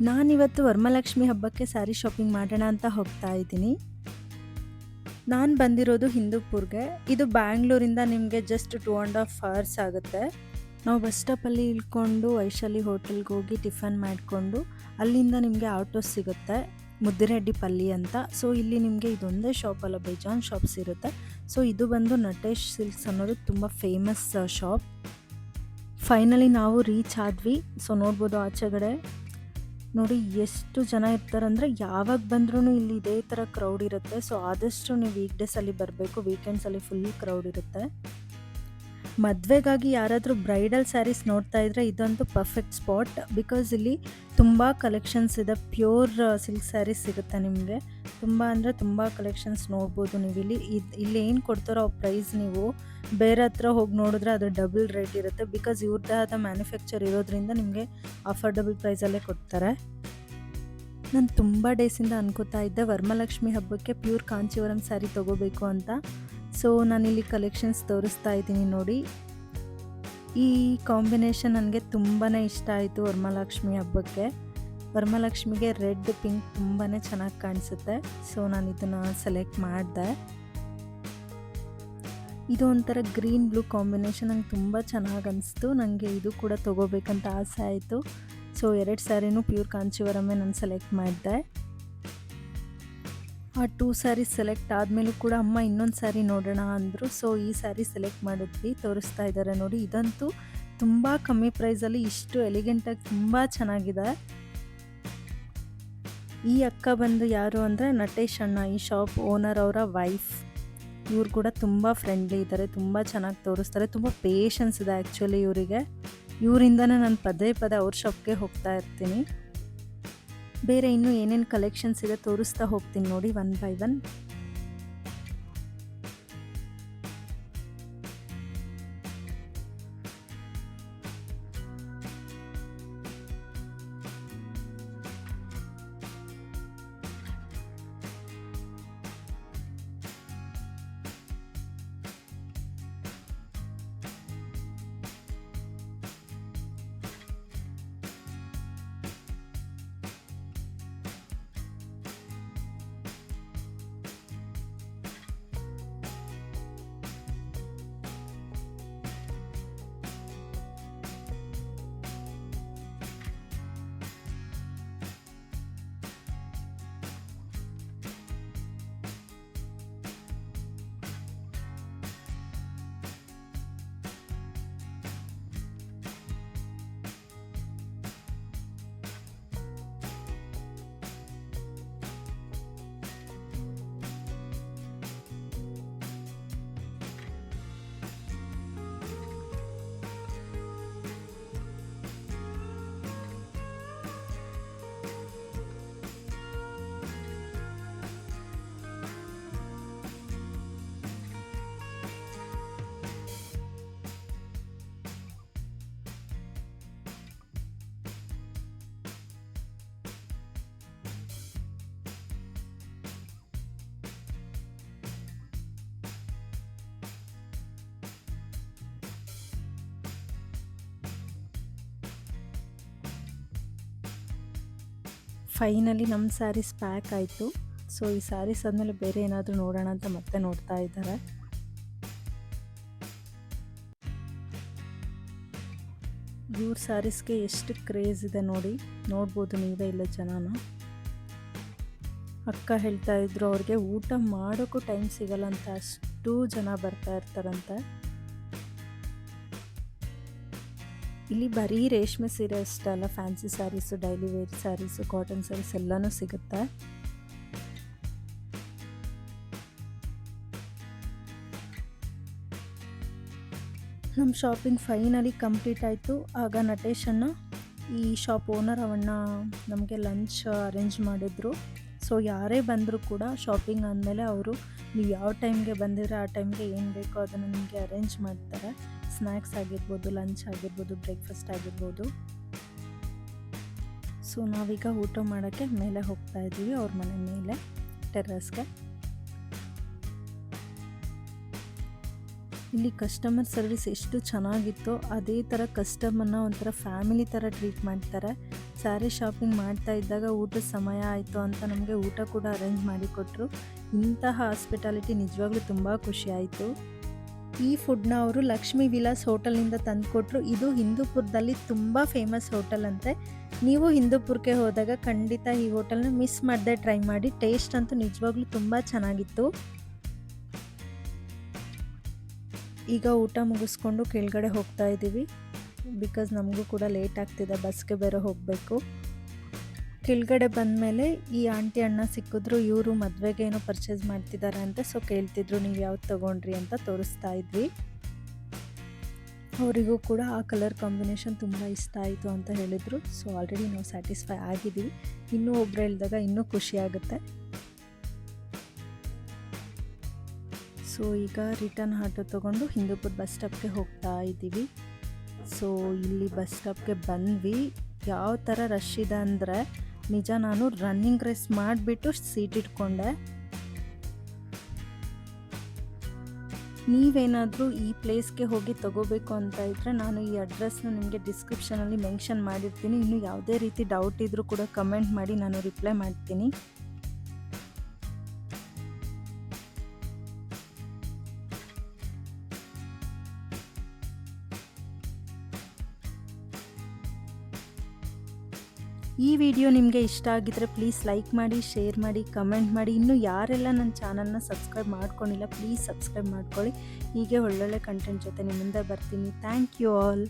ನಾನಿವತ್ತು ವರಮಹಾಲಕ್ಷ್ಮಿ ಹಬ್ಬಕ್ಕೆ ಸ್ಯಾರಿ ಶಾಪಿಂಗ್ ಮಾಡೋಣ ಅಂತ ಹೋಗ್ತಾ ಇದ್ದೀನಿ. ನಾನು ಬಂದಿರೋದು ಹಿಂದೂಪುರ್ಗೆ. ಇದು ಬ್ಯಾಂಗ್ಳೂರಿಂದ ನಿಮಗೆ ಜಸ್ಟ್ 2.5 ಅವರ್ಸ್ ಆಗುತ್ತೆ. ನಾವು ಬಸ್ ಸ್ಟಾಪಲ್ಲಿ ಇಳ್ಕೊಂಡು ವೈಶಾಲಿ ಹೋಟೆಲ್ಗೆ ಹೋಗಿ ಟಿಫನ್ ಮಾಡಿಕೊಂಡು ಅಲ್ಲಿಂದ ನಿಮಗೆ ಆಟೋ ಸಿಗುತ್ತೆ, ಮುದ್ದಿರೆಡ್ಡಿಪಲ್ಲಿ ಅಂತ. ಸೊ ಇಲ್ಲಿ ನಿಮಗೆ ಇದೊಂದೇ ಶಾಪ್ ಅಲ್ಲ, ಬೇಜಾನ್ ಶಾಪ್ಸ್ ಇರುತ್ತೆ. ಸೊ ಇದು ಬಂದು ನಟೇಶ್ ಸಿಲ್ಕ್ಸ್ ಅನ್ನೋದು ತುಂಬ ಫೇಮಸ್ ಶಾಪ್. ಫೈನಲಿ ನಾವು ರೀಚ್ ಆದ್ವಿ. ಸೊ ನೋಡ್ಬೋದು ಆಚೆಗಡೆ ನೋಡಿ ಎಷ್ಟು ಜನ ಇರ್ತಾರಂದರೆ ಯಾವಾಗ ಬಂದ್ರೂ ಇಲ್ಲಿ ಇದೇ ಥರ ಕ್ರೌಡ್ ಇರುತ್ತೆ. ಸೊ ಆದಷ್ಟು ನೀವು ವೀಕ್ಡೇಸಲ್ಲಿ ಬರಬೇಕು, ವೀಕೆಂಡ್ಸಲ್ಲಿ ಫುಲ್ ಕ್ರೌಡ್ ಇರುತ್ತೆ. ಮದುವೆಗಾಗಿ ಯಾರಾದರೂ ಬ್ರೈಡಲ್ ಸ್ಯಾರೀಸ್ ನೋಡ್ತಾ ಇದ್ದರೆ ಇದಂತೂ ಪರ್ಫೆಕ್ಟ್ ಸ್ಪಾಟ್. ಬಿಕಾಸ್ ಇಲ್ಲಿ ತುಂಬ ಕಲೆಕ್ಷನ್ಸ್ ಇದೆ. ಪ್ಯೂರ್ ಸಿಲ್ಕ್ ಸ್ಯಾರೀಸ್ ಸಿಗುತ್ತೆ ನಿಮಗೆ. ತುಂಬ ಅಂದರೆ ತುಂಬ ಕಲೆಕ್ಷನ್ಸ್ ನೋಡ್ಬೋದು ನೀವು ಇಲ್ಲಿ ಏನು ಕೊಡ್ತಾರೋ ಆ ಪ್ರೈಸ್ ನೀವು ಬೇರೆ ಹತ್ರ ಹೋಗಿ ನೋಡಿದ್ರೆ ಅದು ಡಬಲ್ ರೇಟ್ ಇರುತ್ತೆ. ಬಿಕಾಸ್ ಇವ್ರದ್ದೇ ಆದ ಮ್ಯಾನುಫ್ಯಾಕ್ಚರ್ ಇರೋದ್ರಿಂದ ನಿಮಗೆ ಅಫೋರ್ಡಬಲ್ ಪ್ರೈಸಲ್ಲೇ ಕೊಡ್ತಾರೆ. ನಾನು ತುಂಬ ಡೇಸಿಂದ ಅನ್ಕೋತಾ ಇದ್ದೆ ವರಮಹಾಲಕ್ಷ್ಮಿ ಹಬ್ಬಕ್ಕೆ ಪ್ಯೂರ್ ಕಾಂಚೀವರಂ ಸ್ಯಾರಿ ತೊಗೋಬೇಕು ಅಂತ. ಸೊ ನಾನಿಲ್ಲಿ ಕಲೆಕ್ಷನ್ಸ್ ತೋರಿಸ್ತಾ ಇದ್ದೀನಿ ನೋಡಿ. ಈ ಕಾಂಬಿನೇಷನ್ ನನಗೆ ತುಂಬಾ ಇಷ್ಟ ಆಯಿತು ವರಮಹಾಲಕ್ಷ್ಮಿ ಹಬ್ಬಕ್ಕೆ. ವರಮಹಾಲಕ್ಷ್ಮಿಗೆ ರೆಡ್ ಪಿಂಕ್ ತುಂಬಾ ಚೆನ್ನಾಗಿ ಕಾಣಿಸುತ್ತೆ. ಸೊ ನಾನು ಇದನ್ನು ಸೆಲೆಕ್ಟ್ ಮಾಡಿದೆ. ಇದು ಒಂಥರ ಗ್ರೀನ್ ಬ್ಲೂ ಕಾಂಬಿನೇಷನ್ ನಂಗೆ ತುಂಬ ಚೆನ್ನಾಗಿ ಅನಿಸ್ತು. ನನಗೆ ಇದು ಕೂಡ ತೊಗೋಬೇಕಂತ ಆಸೆ ಆಯಿತು. ಸೊ 2 ಸ್ಯಾರಿನೂ ಪ್ಯೂರ್ ಕಾಂಚೀವರಮೇ ನಾನು ಸೆಲೆಕ್ಟ್ ಮಾಡಿದೆ. ಆ 2 ಸ್ಯಾರೀಸ್ ಸೆಲೆಕ್ಟ್ ಆದಮೇಲೂ ಕೂಡ ಅಮ್ಮ ಇನ್ನೊಂದು ಸ್ಯಾರಿ ನೋಡೋಣ ಅಂದರು. ಸೊ ಈ ಸ್ಯಾರಿ ಸೆಲೆಕ್ಟ್ ಮಾಡಿದ್ವಿ. ತೋರಿಸ್ತಾ ಇದ್ದಾರೆ ನೋಡಿ. ಇದಂತೂ ತುಂಬ ಕಮ್ಮಿ ಪ್ರೈಸಲ್ಲಿ ಇಷ್ಟು ಎಲಿಗೆಂಟಾಗಿ ತುಂಬ ಚೆನ್ನಾಗಿದೆ. ಈ ಅಕ್ಕ ಬಂದು ಯಾರು ಅಂದರೆ ನಟೇಶ್ ಅಣ್ಣ, ಈ ಶಾಪ್ ಓನರ್ ಅವರ ವೈಫ್. ಇವ್ರು ಕೂಡ ತುಂಬ ಫ್ರೆಂಡ್ಲಿ ಇದ್ದಾರೆ, ತುಂಬ ಚೆನ್ನಾಗಿ ತೋರಿಸ್ತಾರೆ. ತುಂಬ ಪೇಷನ್ಸ್ ಇದೆ ಆ್ಯಕ್ಚುಲಿ ಇವರಿಗೆ. ಇವರಿಂದನೇ ನಾನು ಪದೇ ಅವ್ರ ಶಾಪ್ಗೆ ಹೋಗ್ತಾ ಇರ್ತೀನಿ. ಬೇರೆ ಇನ್ನೂ ಏನೇನು ಕಲೆಕ್ಷನ್ಸ್ ಇದೆ ತೋರಿಸ್ತಾ ಹೋಗ್ತೀನಿ ನೋಡಿ ಒನ್ ಬೈ ಒನ್. ಫೈನಲಿ ನಮ್ಮ ಸ್ಯಾರೀಸ್ ಪ್ಯಾಕ್ ಆಯಿತು. ಸೊ ಈ ಸ್ಯಾರೀಸ್ ಆದಮೇಲೆ ಬೇರೆ ಏನಾದರೂ ನೋಡೋಣ ಅಂತ ಮತ್ತೆ ನೋಡ್ತಾ ಇದ್ದಾರೆ. ಇವ್ರ ಸ್ಯಾರೀಸ್ಗೆ ಎಷ್ಟು ಕ್ರೇಜ್ ಇದೆ ನೋಡಿ, ನೋಡ್ಬೋದು ನೀವೇ ಇಲ್ಲ ಜನನ. ಅಕ್ಕ ಹೇಳ್ತಾ ಇದ್ರು ಅವ್ರಿಗೆ ಊಟ ಮಾಡೋಕ್ಕೂ ಟೈಮ್ ಸಿಗಲ್ಲ ಅಂತ, ಅಷ್ಟು ಜನ ಬರ್ತಾ ಇರ್ತಾರಂತೆ. ಇಲ್ಲಿ ಬರೀ ರೇಷ್ಮೆ ಸೀರೆ ಅಷ್ಟೇ ಅಲ್ಲ, fancy sarees, daily wear sarees, cotton sarees ಎಲ್ಲನೂ ಸಿಗುತ್ತೆ. ನಮ್ಮ ಶಾಪಿಂಗ್ ಫೈನಲಿ ಕಂಪ್ಲೀಟ್ ಆಯಿತು. ಆಗ ನಟೇಶ್ ಅಣ್ಣ, ಈ ಶಾಪ್ ಓನರ್ ಅವಣ್ಣ, ನಮಗೆ ಲಂಚ್ ಅರೇಂಜ್ ಮಾಡಿದ್ರು. ಸೊ ಯಾರೇ ಬಂದರೂ ಕೂಡ ಶಾಪಿಂಗ್ ಆದಮೇಲೆ ಅವರು ನೀವು ಯಾವ ಟೈಮ್ಗೆ ಬಂದಿದ್ರೆ ಆ ಟೈಮ್ಗೆ ಏನು ಬೇಕೋ ಅದನ್ನು ನಿಮಗೆ ಅರೇಂಜ್ ಮಾಡ್ತಾರೆ. ಸ್ನ್ಯಾಕ್ಸ್ ಆಗಿರ್ಬೋದು, ಲಂಚ್ ಆಗಿರ್ಬೋದು, ಬ್ರೇಕ್ಫಾಸ್ಟ್ ಆಗಿರ್ಬೋದು. ಸೊ ನಾವೀಗ ಊಟ ಮಾಡೋಕ್ಕೆ ಮೇಲೆ ಹೋಗ್ತಾ ಇದ್ದೀವಿ, ಅವ್ರ ಮನೆ ಮೇಲೆ ಟೆರ್ರಸ್ಗೆ. ಇಲ್ಲಿ ಕಸ್ಟಮರ್ ಸರ್ವಿಸ್ ಎಷ್ಟು ಚೆನ್ನಾಗಿತ್ತು, ಅದೇ ಥರ ಕಸ್ಟಮರ್ನ ಒಂಥರ ಫ್ಯಾಮಿಲಿ ಥರ ಟ್ರೀಟ್ ಮಾಡ್ತಾರೆ. ಸ್ಯಾರಿ ಶಾಪಿಂಗ್ ಮಾಡ್ತಾ ಇದ್ದಾಗ ಊಟದ ಸಮಯ ಆಯಿತು ಅಂತ ನಮಗೆ ಊಟ ಕೂಡ ಅರೇಂಜ್ ಮಾಡಿಕೊಟ್ರು. ಇಂತಹ ಹಾಸ್ಪಿಟಾಲಿಟಿ ನಿಜವಾಗ್ಲೂ ತುಂಬ ಖುಷಿ ಆಯಿತು. ಈ ಫುಡ್ನ ಅವರು ಲಕ್ಷ್ಮೀ ವಿಲಾಸ್ ಹೋಟೆಲ್ನಿಂದ ತಂದುಕೊಟ್ರು. ಇದು ಹಿಂದೂಪುರದಲ್ಲಿ ತುಂಬ ಫೇಮಸ್ ಹೋಟೆಲ್ ಅಂತೆ. ನೀವು ಹಿಂದೂಪುರಕ್ಕೆ ಹೋದಾಗ ಖಂಡಿತ ಈ ಹೋಟೆಲ್ನ ಮಿಸ್ ಮಾಡದೆ ಟ್ರೈ ಮಾಡಿ. ಟೇಸ್ಟ್ ಅಂತೂ ನಿಜವಾಗ್ಲೂ ತುಂಬ ಚೆನ್ನಾಗಿತ್ತು. ಈಗ ಊಟ ಮುಗಿಸ್ಕೊಂಡು ಕೆಳಗಡೆ ಹೋಗ್ತಾ ಇದ್ದೀವಿ. ಬಿಕಾಸ್ ನಮಗೂ ಕೂಡ ಲೇಟ್ ಆಗ್ತಿದೆ, ಬಸ್ಗೆ ಬೇರೆ ಹೋಗಬೇಕು. ಕೆಳಗಡೆ ಬಂದಮೇಲೆ ಈ ಆಂಟಿ ಅಣ್ಣ ಸಿಕ್ಕಿದ್ರು. ಇವರು ಮದುವೆಗೆ ಏನೋ ಪರ್ಚೇಸ್ ಮಾಡ್ತಿದ್ದಾರೆ ಅಂತ. ಸೊ ಕೇಳ್ತಿದ್ರು ನೀವು ಯಾವ್ದು ತೊಗೊಂಡ್ರಿ ಅಂತ ತೋರಿಸ್ತಾ ಇದ್ವಿ. ಅವರಿಗೂ ಕೂಡ ಆ ಕಲರ್ ಕಾಂಬಿನೇಷನ್ ತುಂಬ ಇಷ್ಟ ಆಯಿತು ಅಂತ ಹೇಳಿದರು. ಸೊ ಆಲ್ರೆಡಿ ನಾವು ಸ್ಯಾಟಿಸ್ಫೈ ಆಗಿದ್ದೀವಿ. ಇನ್ನೂ ಒಬ್ಬರು ಹೇಳಿದಾಗ ಇನ್ನೂ ಖುಷಿ ಆಗುತ್ತೆ. ಸೊ ಈಗ ರಿಟರ್ನ್ ಆಟೋ ತೊಗೊಂಡು ಹಿಂದೂಪುರ ಬಸ್ ಸ್ಟಾಪ್ಗೆ ಹೋಗ್ತಾ ಇದ್ದೀವಿ. ಸೊ ಇಲ್ಲಿ ಬಸ್ ಸ್ಟಾಪ್ಗೆ ಬಂದ್ವಿ. ಯಾವ ಥರ ರಶ್ ಇದೆ ಅಂದರೆ ನಿಜ, ನಾನು ರನ್ನಿಂಗ್ ರೇಸ್ ಮಾಡಿಬಿಟ್ಟು ಸೀಟ್ ಇಟ್ಕೊಂಡೆ. ನೀವೇನಾದರೂ ಈ ಪ್ಲೇಸ್ಗೆ ಹೋಗಿ ತೊಗೋಬೇಕು ಅಂತ ಇದ್ದರೆ ನಾನು ಈ ಅಡ್ರೆಸ್ನ ನಿಮಗೆ ಡಿಸ್ಕ್ರಿಪ್ಷನಲ್ಲಿ ಮೆನ್ಷನ್ ಮಾಡಿರ್ತೀನಿ. ಇನ್ನು ಯಾವುದೇ ರೀತಿ ಡೌಟ್ ಇದ್ದರೂ ಕೂಡ ಕಮೆಂಟ್ ಮಾಡಿ, ನಾನು ರಿಪ್ಲೈ ಮಾಡ್ತೀನಿ. ಈ ವಿಡಿಯೋ ನಿಮಗೆ ಇಷ್ಟ ಆಗಿದ್ದರೆ ಪ್ಲೀಸ್ ಲೈಕ್ ಮಾಡಿ, ಶೇರ್ ಮಾಡಿ, ಕಮೆಂಟ್ ಮಾಡಿ. ಇನ್ನೂ ಯಾರೆಲ್ಲ ನನ್ನ ಚಾನಲ್ನ ಸಬ್ಸ್ಕ್ರೈಬ್ ಮಾಡ್ಕೊಂಡಿಲ್ಲ ಪ್ಲೀಸ್ ಸಬ್ಸ್ಕ್ರೈಬ್ ಮಾಡ್ಕೊಳ್ಳಿ. ಹೀಗೆ ಒಳ್ಳೊಳ್ಳೆ ಕಂಟೆಂಟ್ ಜೊತೆ ನಿಮ್ಮ ಮುಂದೆ ಬರ್ತೀನಿ. Thank you all.